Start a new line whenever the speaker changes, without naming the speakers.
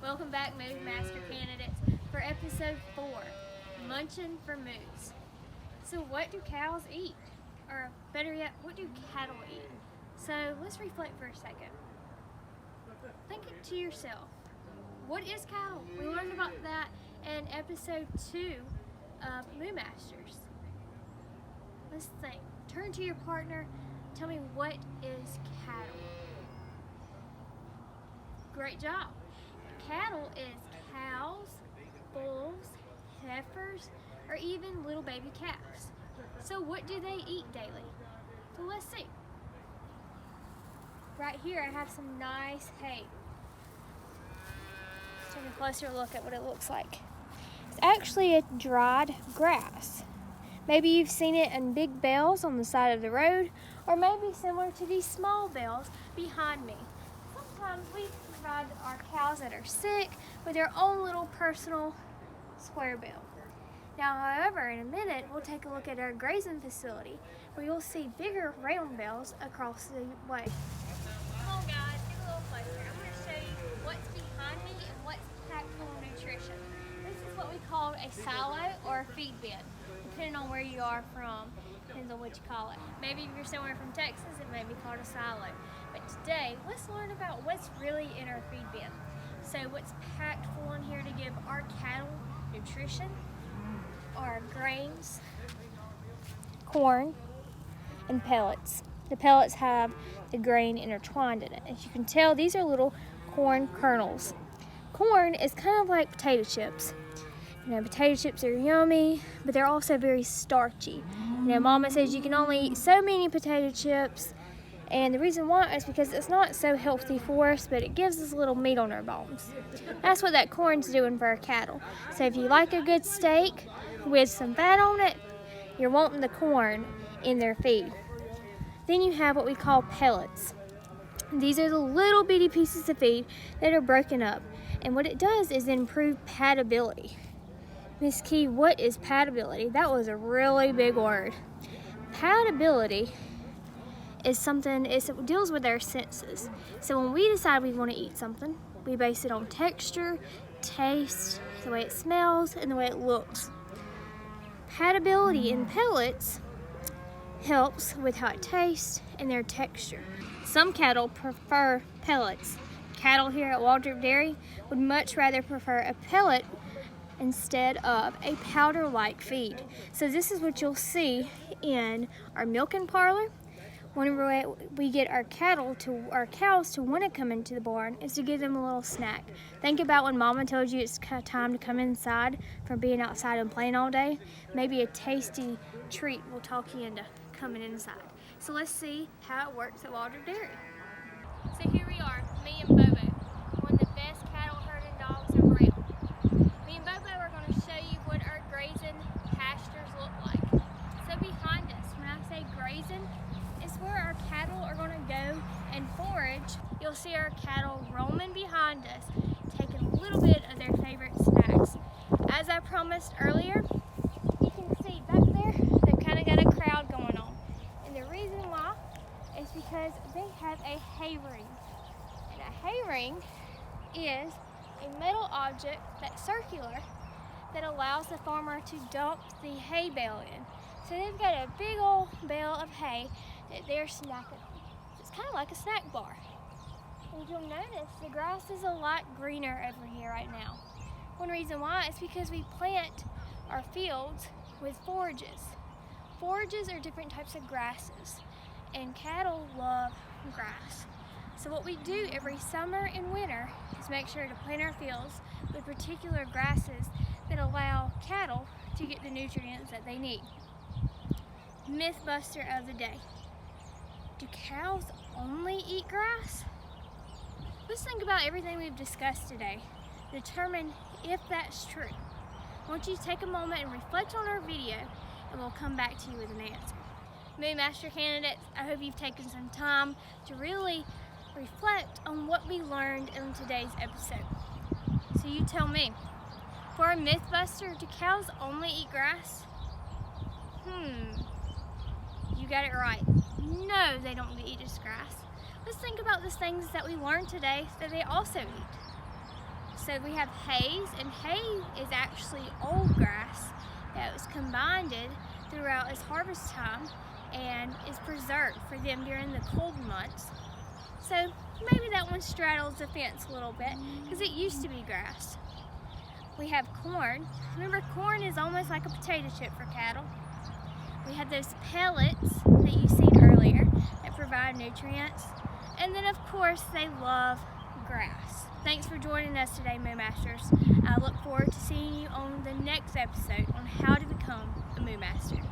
Welcome back, Moos Master candidates, for episode 4, Munching for Moos. So what do cows eat? Or better yet, what do cattle eat? So let's reflect for a second. Think to yourself, what is cattle? We learned about that in episode 2 of Moo Masters. Let's think. Turn to your partner. Tell me, what is cattle? Great job. Cattle is cows, bulls, heifers, or even little baby calves. So what do they eat daily? So let's see. Right here I have some nice hay. Let's take a closer look at what it looks like. It's actually a dried grass. Maybe you've seen it in big bales on the side of the road, or maybe similar to these small bales behind me. Sometimes we provide our cows that are sick with their own little personal square bale. Now, however, in a minute, we'll take a look at our grazing facility where you'll see bigger round bales across the way. Come on, guys, get a little closer. I'm going to show you what's behind me and what's packed full of nutrition. This is what we call a silo or a feed bin, depending on where you are from. Depends on what you call it. Maybe if you're somewhere from Texas, it may be called a silo. But today, let's learn about what's really in our feed bin. So what's packed full in here to give our cattle nutrition are grains, corn, and pellets. The pellets have the grain intertwined in it. As you can tell, these are little corn kernels. Corn is kind of like potato chips. You know, potato chips are yummy, but they're also very starchy. You know, Mama says you can only eat so many potato chips, and the reason why is because it's not so healthy for us, but it gives us a little meat on our bones. That's what that corn's doing for our cattle. So if you like a good steak with some fat on it, you're wanting the corn in their feed. Then you have what we call pellets. These are the little bitty pieces of feed that are broken up, and what it does is improve palatability. Miss Key, what is palatability? That was a really big word. Palatability is something, it deals with our senses. So when we decide we want to eat something, we base it on texture, taste, the way it smells, and the way it looks. Palatability in pellets helps with how it tastes and their texture. Some cattle prefer pellets. Cattle here at Waldrop Dairy would much rather prefer a pellet instead of a powder-like feed. So this is what you'll see in our milking parlor. One way we get our cows to want to come into the barn is to give them a little snack. Think about when Mama told you it's time to come inside from being outside and playing all day. Maybe a tasty treat will talk you into coming inside. So let's see how it works at Waldrop Dairy. So here we are, me and Bobo, one of the best cattle herding dogs around. Me and Bobo are going to show you what our grazing pastures look like. So behind us, when I say grazing, it's where our cattle are going to go and forage. You'll see our cattle roaming behind us, taking a little bit of their favorite snacks. As I promised earlier, you can see back there, they've kind of got a crowd going on. And the reason why is because they have a hay ring. And a hay ring is a metal object that's circular that allows the farmer to dump the hay bale in. So they've got a big old bale of hay that they're snacking on. It's kind of like a snack bar. And you'll notice the grass is a lot greener over here right now. One reason why is because we plant our fields with forages. Forages are different types of grasses, and cattle love grass. So what we do every summer and winter is make sure to plant our fields with particular grasses that allow cattle to get the nutrients that they need. Mythbuster of the day. Do cows only eat grass? Let's think about everything we've discussed today. Determine if that's true. I want you to take a moment and reflect on our video, and we'll come back to you with an answer. Moo Master candidates, I hope you've taken some time to really reflect on what we learned in today's episode. So you tell me, for a Mythbuster, do cows only eat grass? You got it right. No, they don't eat just grass. Let's think about the things that we learned today that they also eat. So we have hays, and hay is actually old grass that was combined throughout its harvest time and is preserved for them during the cold months. So maybe that one straddles the fence a little bit because it used to be grass. We have corn. Remember, corn is almost like a potato chip for cattle. We have those pellets that you seen earlier that provide nutrients. And then of course they love grass. Thanks for joining us today, Moo Masters. I look forward to seeing you on the next episode on how to become a Moo Master.